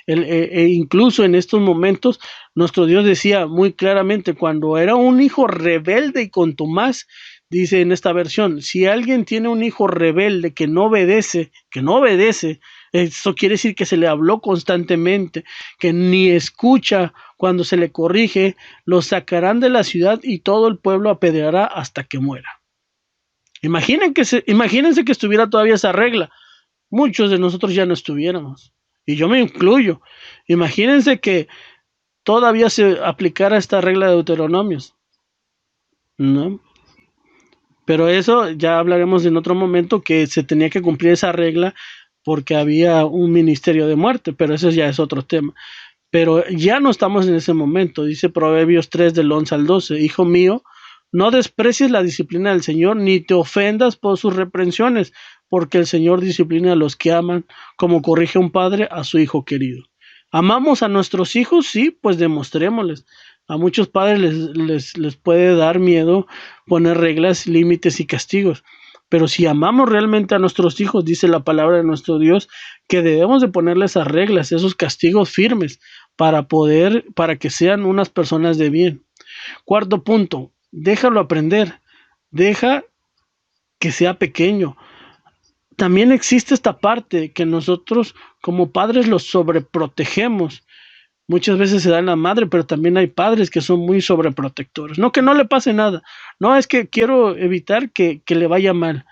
incluso en estos momentos, nuestro Dios decía muy claramente, cuando era un hijo rebelde y contumaz, dice en esta versión, si alguien tiene un hijo rebelde que no obedece, eso quiere decir que se le habló constantemente, que ni escucha cuando se le corrige, lo sacarán de la ciudad y todo el pueblo apedreará hasta que muera. Imagínense que estuviera todavía esa regla. Muchos de nosotros ya no estuviéramos. Y yo me incluyo. Imagínense que todavía se aplicara esta regla de Deuteronomios, ¿no? Pero eso ya hablaremos en otro momento, que se tenía que cumplir esa regla porque había un ministerio de muerte, pero eso ya es otro tema. Pero ya no estamos en ese momento, dice Proverbios 3 del 11 al 12, hijo mío, no desprecies la disciplina del Señor, ni te ofendas por sus reprensiones, porque el Señor disciplina a los que aman, como corrige un padre a su hijo querido. ¿Amamos a nuestros hijos? Sí, pues demostrémosles. A muchos padres les puede dar miedo poner reglas, límites y castigos, Pero si amamos realmente a nuestros hijos, dice la palabra de nuestro Dios, que debemos de ponerles esas reglas, esos castigos firmes para que sean unas personas de bien. Cuarto punto, déjalo aprender, deja que sea pequeño. También existe esta parte que nosotros como padres los sobreprotegemos. Muchas veces se da en la madre, pero también hay padres que son muy sobreprotectores. No que no le pase nada, no es que quiero evitar que le vaya mal,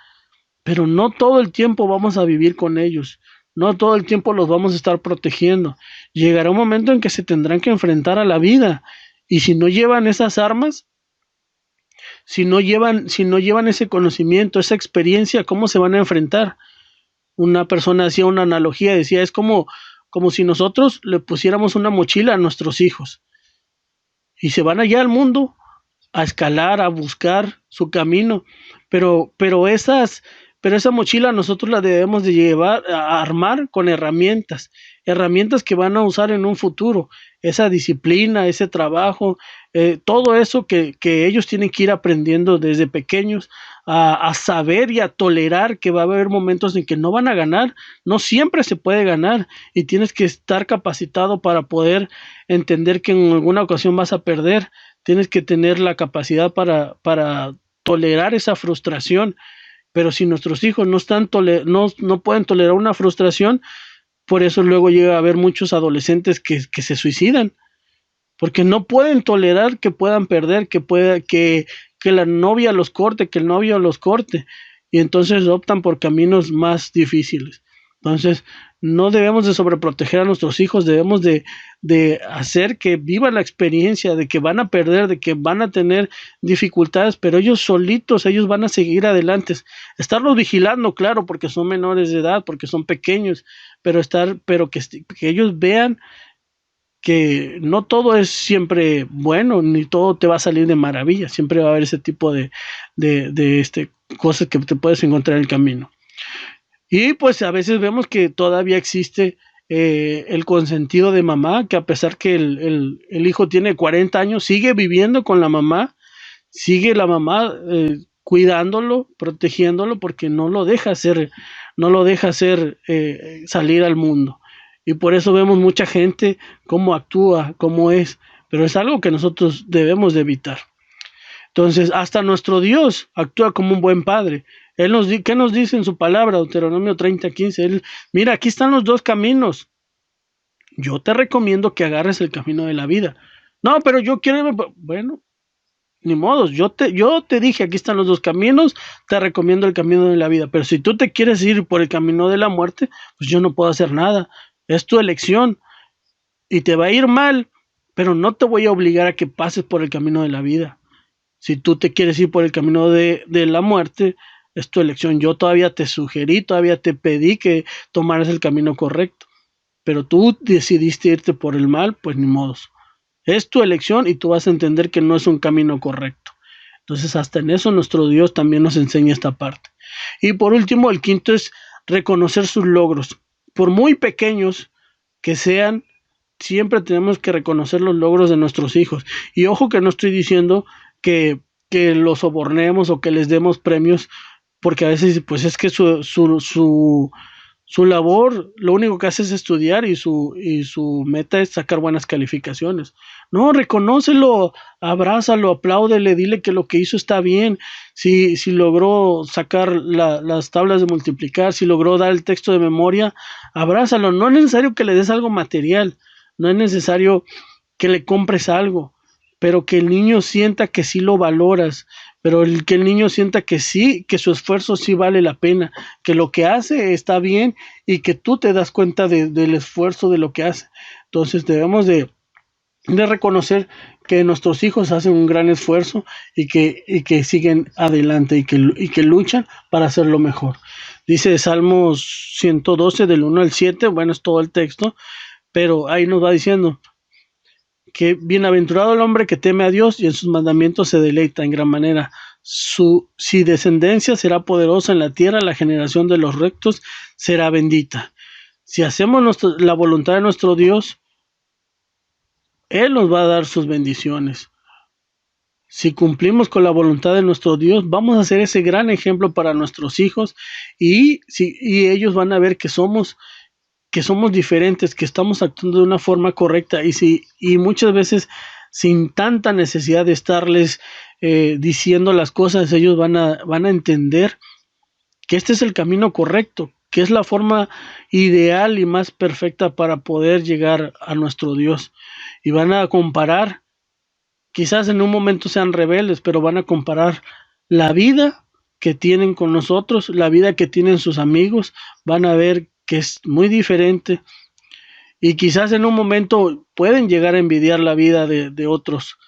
pero no todo el tiempo vamos a vivir con ellos, no todo el tiempo los vamos a estar protegiendo. Llegará un momento en que se tendrán que enfrentar a la vida, y si no llevan esas armas, si no llevan ese conocimiento, esa experiencia, ¿cómo se van a enfrentar? Una persona hacía una analogía, decía, es como si nosotros le pusiéramos una mochila a nuestros hijos y se van allá al mundo a escalar, a buscar su camino, pero esa mochila nosotros la debemos de llevar, a armar con herramientas que van a usar en un futuro, esa disciplina, ese trabajo, todo eso que ellos tienen que ir aprendiendo desde pequeños, a saber y a tolerar que va a haber momentos en que no van a ganar, no siempre se puede ganar, y tienes que estar capacitado para poder entender que en alguna ocasión vas a perder. Tienes que tener la capacidad para tolerar esa frustración, pero si nuestros hijos no pueden tolerar una frustración, por eso luego llega a haber muchos adolescentes que se suicidan, porque no pueden tolerar que puedan perder, que la novia los corte, que el novio los corte, y entonces optan por caminos más difíciles. Entonces, no debemos de sobreproteger a nuestros hijos, debemos de hacer que vivan la experiencia de que van a perder, de que van a tener dificultades, pero ellos solitos, ellos van a seguir adelante. Estarlos vigilando, claro, porque son menores de edad, porque son pequeños, pero que ellos vean que no todo es siempre bueno, ni todo te va a salir de maravilla, siempre va a haber ese tipo de cosas que te puedes encontrar en el camino. Y pues a veces vemos que todavía existe el consentido de mamá, que a pesar que el hijo tiene 40 años, sigue viviendo con la mamá, sigue la mamá cuidándolo, protegiéndolo, porque no lo deja hacer salir al mundo. Y por eso vemos mucha gente cómo actúa, cómo es, pero es algo que nosotros debemos de evitar. Entonces, hasta nuestro Dios actúa como un buen padre. ¿Qué nos dice en su palabra? Deuteronomio 30:15. Mira, aquí están los dos caminos. Yo te recomiendo que agarres el camino de la vida. No, pero yo quiero... Bueno, ni modos. Yo te dije, aquí están los dos caminos, te recomiendo el camino de la vida. Pero si tú te quieres ir por el camino de la muerte, pues yo no puedo hacer nada. Es tu elección. Y te va a ir mal, pero no te voy a obligar a que pases por el camino de la vida. Si tú te quieres ir por el camino de la muerte, es tu elección. Yo todavía te sugerí, todavía te pedí que tomaras el camino correcto, pero tú decidiste irte por el mal, pues ni modos. Es tu elección y tú vas a entender que no es un camino correcto. Entonces, hasta en eso nuestro Dios también nos enseña esta parte. Y por último, el quinto es reconocer sus logros. Por muy pequeños que sean, siempre tenemos que reconocer los logros de nuestros hijos. Y ojo que no estoy diciendo que los sobornemos o que les demos premios, porque a veces pues es que su labor, lo único que hace es estudiar, y su meta es sacar buenas calificaciones. No, reconócelo, abrázalo, apláudele, dile que lo que hizo está bien. Si logró sacar las tablas de multiplicar, si logró dar el texto de memoria, abrázalo. No es necesario que le des algo material, no es necesario que le compres algo, pero que el niño sienta que sí lo valoras, pero que el niño sienta que sí, que su esfuerzo sí vale la pena, que lo que hace está bien, y que tú te das cuenta del esfuerzo de lo que hace. Entonces debemos de reconocer que nuestros hijos hacen un gran esfuerzo, y que siguen adelante, y que luchan para hacerlo mejor. Dice Salmos 112 del 1 al 7, bueno, es todo el texto, pero ahí nos va diciendo que bienaventurado el hombre que teme a Dios y en sus mandamientos se deleita en gran manera. Si descendencia será poderosa en la tierra, la generación de los rectos será bendita. Si hacemos la voluntad de nuestro Dios, Él nos va a dar sus bendiciones. Si cumplimos con la voluntad de nuestro Dios, vamos a ser ese gran ejemplo para nuestros hijos y ellos van a ver que somos diferentes, que estamos actuando de una forma correcta y muchas veces sin tanta necesidad de estarles diciendo las cosas, ellos van a entender que este es el camino correcto, que es la forma ideal y más perfecta para poder llegar a nuestro Dios. Y van a comparar, quizás en un momento sean rebeldes, pero van a comparar la vida que tienen con nosotros, la vida que tienen sus amigos, van a ver que es muy diferente y quizás en un momento pueden llegar a envidiar la vida de otros,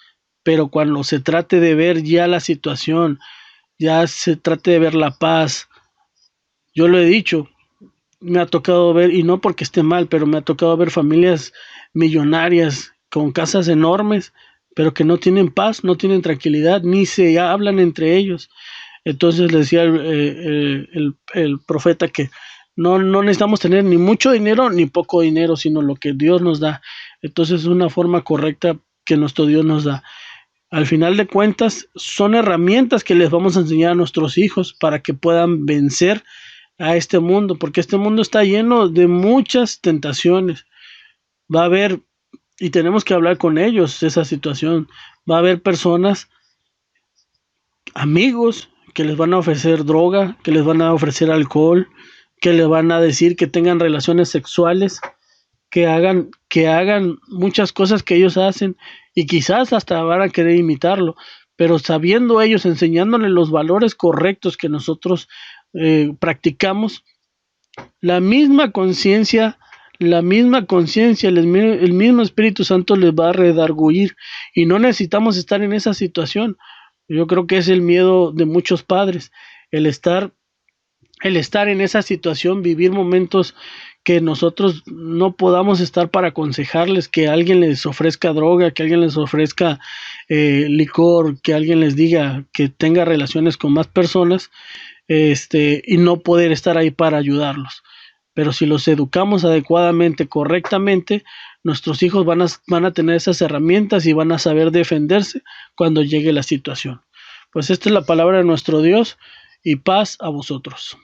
pero cuando se trate de ver ya la situación, ya se trate de ver la paz, yo lo he dicho, me ha tocado ver, y no porque esté mal, pero me ha tocado ver familias millonarias con casas enormes, pero que no tienen paz, no tienen tranquilidad, ni se hablan entre ellos. Entonces le decía el profeta que no necesitamos tener ni mucho dinero ni poco dinero, sino lo que Dios nos da. Entonces es una forma correcta que nuestro Dios nos da. Al final de cuentas, son herramientas que les vamos a enseñar a nuestros hijos para que puedan vencer a este mundo, porque este mundo está lleno de muchas tentaciones. Va a haber, y tenemos que hablar con ellos esa situación, va a haber personas, amigos, que les van a ofrecer droga, que les van a ofrecer alcohol, que les van a decir que tengan relaciones sexuales, que hagan muchas cosas que ellos hacen y quizás hasta van a querer imitarlo, pero sabiendo ellos, enseñándoles los valores correctos que nosotros practicamos, la misma conciencia, el mismo Espíritu Santo les va a redarguir y no necesitamos estar en esa situación. Yo creo que es el miedo de muchos padres, el estar en esa situación, vivir momentos que nosotros no podamos estar para aconsejarles, que alguien les ofrezca droga, que alguien les ofrezca licor, que alguien les diga que tenga relaciones con más personas, y no poder estar ahí para ayudarlos. Pero si los educamos adecuadamente, correctamente, nuestros hijos van a tener esas herramientas y van a saber defenderse cuando llegue la situación. Pues esta es la palabra de nuestro Dios y paz a vosotros.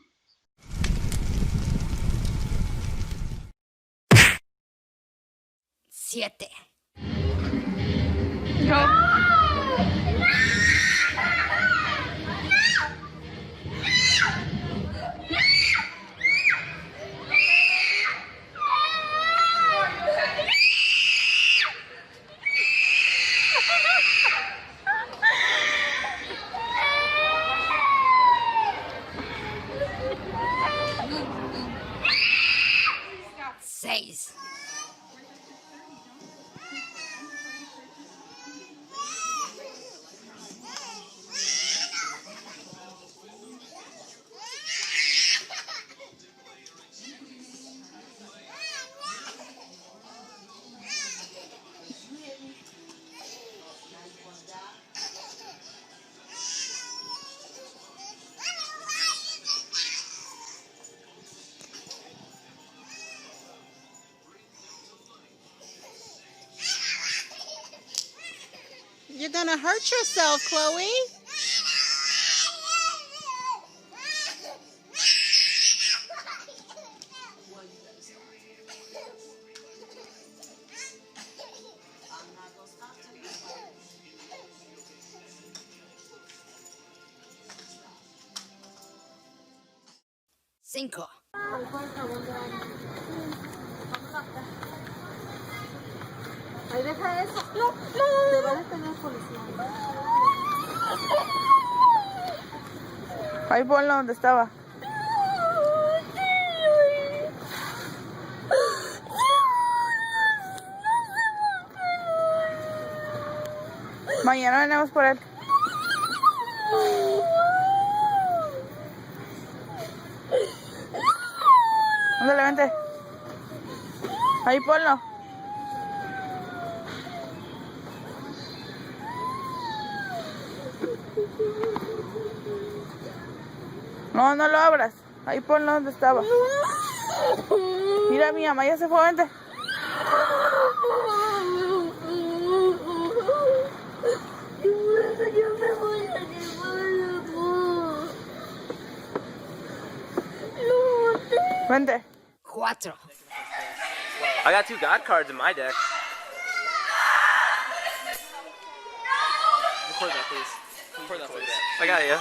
Siete. No. 6. You're gonna hurt yourself, Chloe. Cinco. Ahí deja eso. No, no. Te va a detener policía. Ahí ponlo donde estaba. Mañana venimos por él. Ándale, vente. Ahí ponlo. No, no lo abras. Ahí ponlo donde estaba. Mira, mi mamá ya se fue, vente. Vente. I got 2 God cards in my deck. Record that, please. Record that, please. I got you.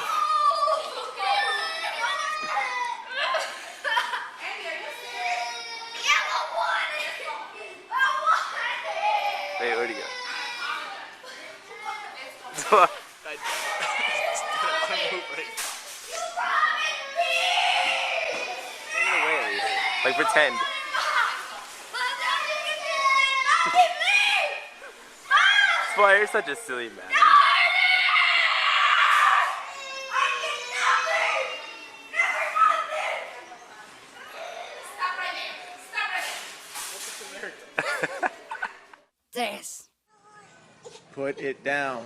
Wait, where'd he go? Like pretend. Why you're such a silly man. This. Put it down.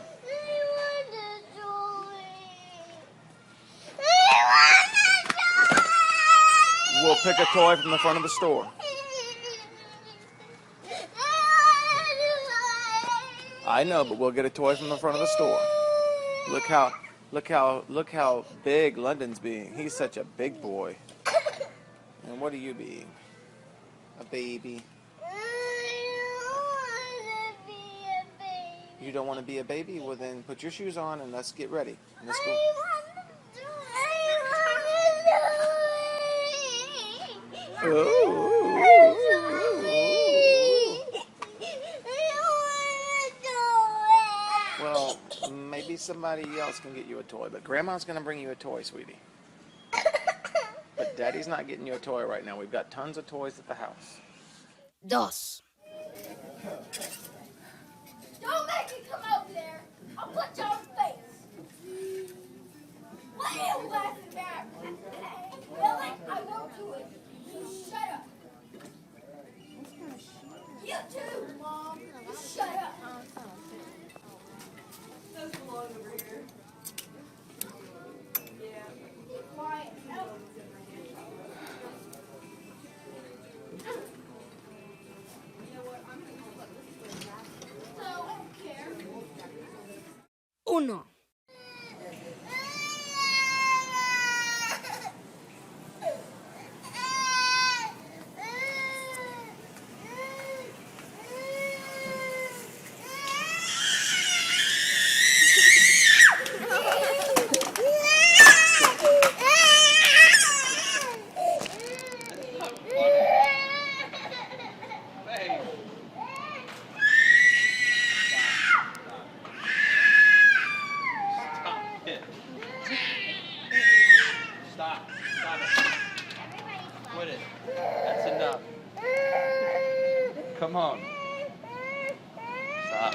We'll pick a toy from the front of the store. I know, but we'll get a toy from the front of the store. Look how big London's being. He's such a big boy. And what are you being? A baby. You don't want to be a baby? Well then put your shoes on and let's get ready. Let's go. Well, maybe somebody else can get you a toy, but Grandma's going to bring you a toy, sweetie. But Daddy's not getting you a toy right now. We've got tons of toys at the house. Dos. Don't make me come over there. I'll put you on face. What are you laughing at? Really? I won't do it. You shut up. You too, Mom. You shut up. Those belong over here. Yeah. Be quiet. No. Uno. Stop. Stop it. Quit it. That's enough. Come on. Stop.